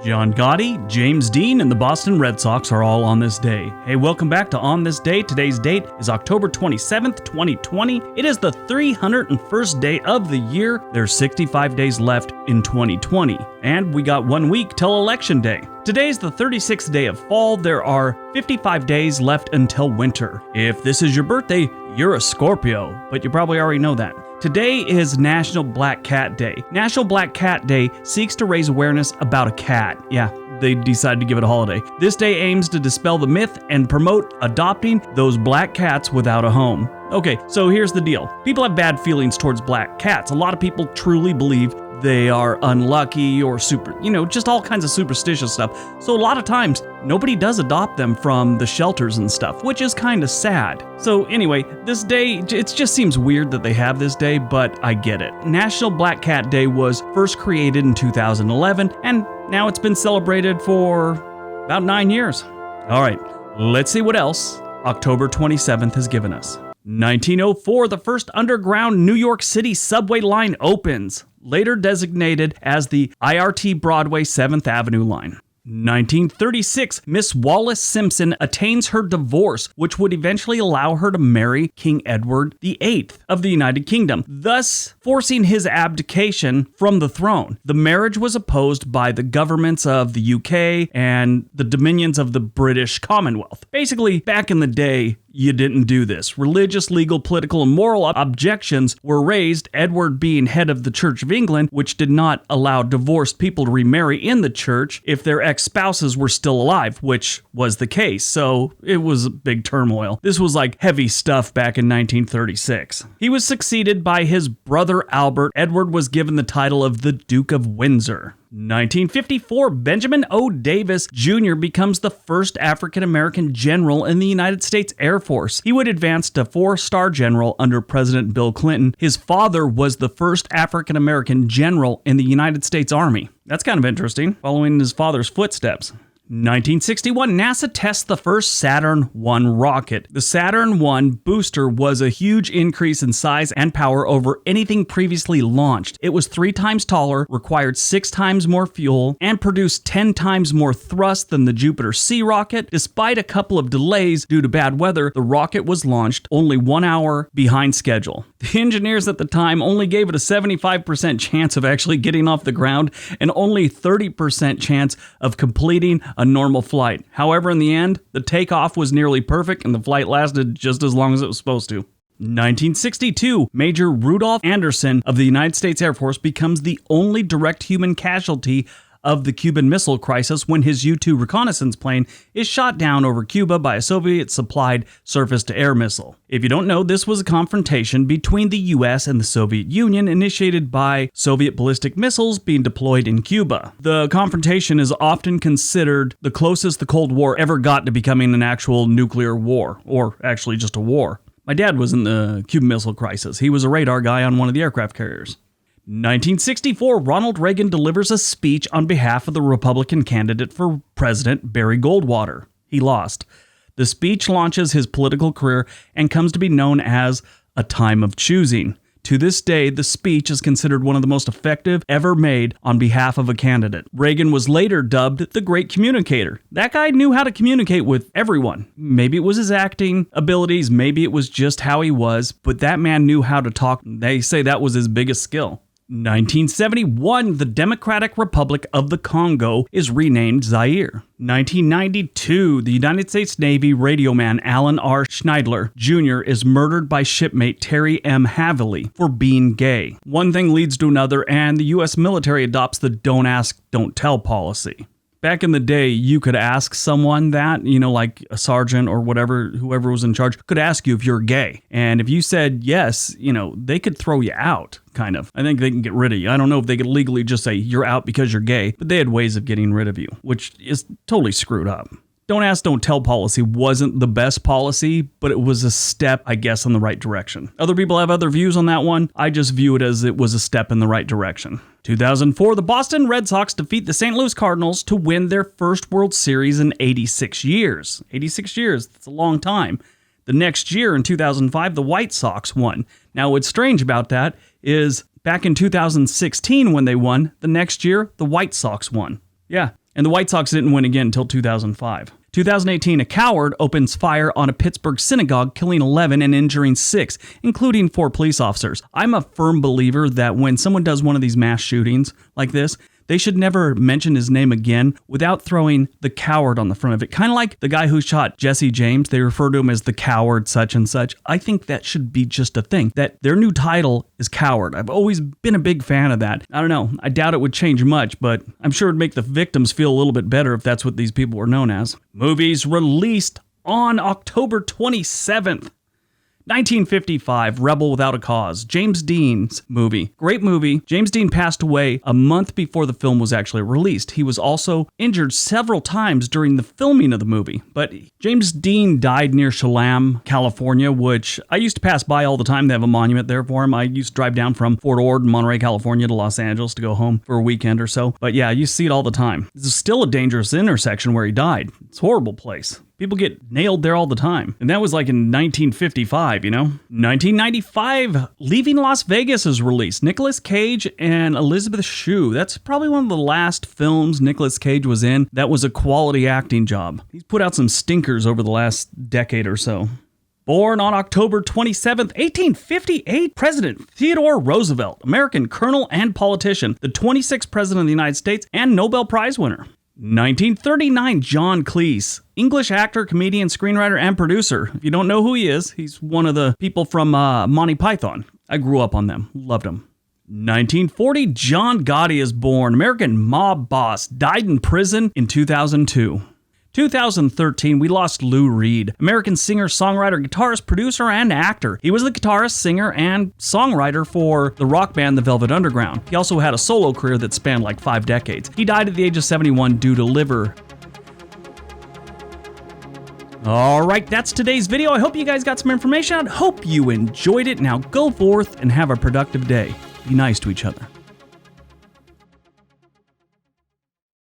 John Gotti, James Dean, and the Boston Red Sox are all on this day. Hey, welcome back to On This Day. Today's date is October 27th, 2020. It is the 301st day of the year. There's 65 days left in 2020. And we got 1 week till Election Day. Today's the 36th day of fall. There are 55 days left until winter. If this is your birthday, you're a Scorpio, but you probably already know that. Today is National Black Cat Day. National Black Cat Day seeks to raise awareness about a cat. Yeah, they decided to give it a holiday. This day aims to dispel the myth and promote adopting those black cats without a home. Okay, so here's the deal. People have bad feelings towards black cats. A lot of people truly believe they are unlucky or just all kinds of superstitious stuff. So a lot of times, nobody does adopt them from the shelters and stuff, which is kind of sad. So anyway, this day, it just seems weird that they have this day, but I get it. National Black Cat Day was first created in 2011, and now it's been celebrated for about 9 years. All right, let's see what else October 27th has given us. 1904, the first underground New York City subway line opens, later designated as the IRT Broadway 7th Avenue line. 1936, Miss Wallis Simpson attains her divorce, which would eventually allow her to marry King Edward VIII of the United Kingdom, thus forcing his abdication from the throne. The marriage was opposed by the governments of the UK and the dominions of the British Commonwealth. Basically, back in the day, you didn't do this. Religious, legal, political, and moral objections were raised, Edward being head of the Church of England, which did not allow divorced people to remarry in the church if their ex-spouses were still alive, which was the case. So it was a big turmoil. This was like heavy stuff back in 1936. He was succeeded by his brother Albert. Edward was given the title of the Duke of Windsor. 1954, Benjamin O. Davis Jr. becomes the first African-American general in the United States Air Force. He would advance to 4-star general under President Bill Clinton. His father was the first African-American general in the United States Army. That's kind of interesting, following his father's footsteps. 1961, NASA tests the first Saturn I rocket. The Saturn I booster was a huge increase in size and power over anything previously launched. It was 3 times taller, required 6 times more fuel, and produced 10 times more thrust than the Jupiter C rocket. Despite a couple of delays due to bad weather, the rocket was launched only 1 hour behind schedule. The engineers at the time only gave it a 75% chance of actually getting off the ground and only 30% chance of completing a normal flight. However, in the end, the takeoff was nearly perfect and the flight lasted just as long as it was supposed to. 1962, Major Rudolph Anderson of the United States Air Force becomes the only direct human casualty of the Cuban Missile Crisis when his U-2 reconnaissance plane is shot down over Cuba by a Soviet-supplied surface-to-air missile. If you don't know, this was a confrontation between the U.S. and the Soviet Union initiated by Soviet ballistic missiles being deployed in Cuba. The confrontation is often considered the closest the Cold War ever got to becoming an actual nuclear war, or actually just a war. My dad was in the Cuban Missile Crisis. He was a radar guy on one of the aircraft carriers. 1964, Ronald Reagan delivers a speech on behalf of the Republican candidate for president, Barry Goldwater. He lost. The speech launches his political career and comes to be known as a time of choosing. To this day, the speech is considered one of the most effective ever made on behalf of a candidate. Reagan was later dubbed the Great Communicator. That guy knew how to communicate with everyone. Maybe it was his acting abilities, maybe it was just how he was, but that man knew how to talk. They say that was his biggest skill. 1971, the Democratic Republic of the Congo is renamed Zaire. 1992, the United States Navy radioman Alan R. Schneidler Jr. is murdered by shipmate Terry M. Havili for being gay. One thing leads to another, and the U.S. military adopts the don't ask, don't tell policy. Back in the day, you could ask someone that, like a sergeant or whoever was in charge, could ask you if you're gay. And if you said yes, they could throw you out, kind of. I think they can get rid of you. I don't know if they could legally just say you're out because you're gay, but they had ways of getting rid of you, which is totally screwed up. Don't ask, don't tell policy wasn't the best policy, but it was a step, I guess, in the right direction. Other people have other views on that one. I just view it as it was a step in the right direction. 2004, the Boston Red Sox defeat the St. Louis Cardinals to win their first World Series in 86 years. 86 years, that's a long time. The next year, in 2005, the White Sox won. Now, what's strange about that is back in 2016 when they won, the next year, the White Sox won. Yeah, And the White Sox didn't win again until 2005. 2018, a coward opens fire on a Pittsburgh synagogue, killing 11 and injuring 6, including 4 police officers. I'm a firm believer that when someone does one of these mass shootings like this, they should never mention his name again without throwing the coward on the front of it. Kind of like the guy who shot Jesse James. They refer to him as the coward such and such. I think that should be just a thing, that their new title is coward. I've always been a big fan of that. I don't know. I doubt it would change much, but I'm sure it'd make the victims feel a little bit better if that's what these people were known as. Movies released on October 27th. 1955, Rebel Without a Cause, James Dean's movie. Great movie. James Dean passed away a month before the film was actually released. He was also injured several times during the filming of the movie. But James Dean died near Chelam, California, which I used to pass by all the time. They have a monument there for him. I used to drive down from Fort Ord, Monterey, California to Los Angeles to go home for a weekend or so. But yeah, you see it all the time. This is still a dangerous intersection where he died. It's a horrible place. People get nailed there all the time. And that was like in 1955, you know? 1995, Leaving Las Vegas is released. Nicolas Cage and Elizabeth Shue. That's probably one of the last films Nicolas Cage was in that was a quality acting job. He's put out some stinkers over the last decade or so. Born on October 27th, 1858, President Theodore Roosevelt, American colonel and politician, the 26th President of the United States, and Nobel Prize winner. 1939, John Cleese, English actor, comedian, screenwriter, and producer. If you don't know who he is, he's one of the people from Monty Python. I grew up on them. Loved them. 1940, John Gotti is born, American mob boss, died in prison in 2002. 2013, we lost Lou Reed, American singer, songwriter, guitarist, producer, and actor. He was the guitarist, singer, and songwriter for the rock band The Velvet Underground. He also had a solo career that spanned like 5 decades. He died at the age of 71 due to liver. All right, that's today's video. I hope you guys got some information. I hope you enjoyed it. Now go forth and have a productive day. Be nice to each other.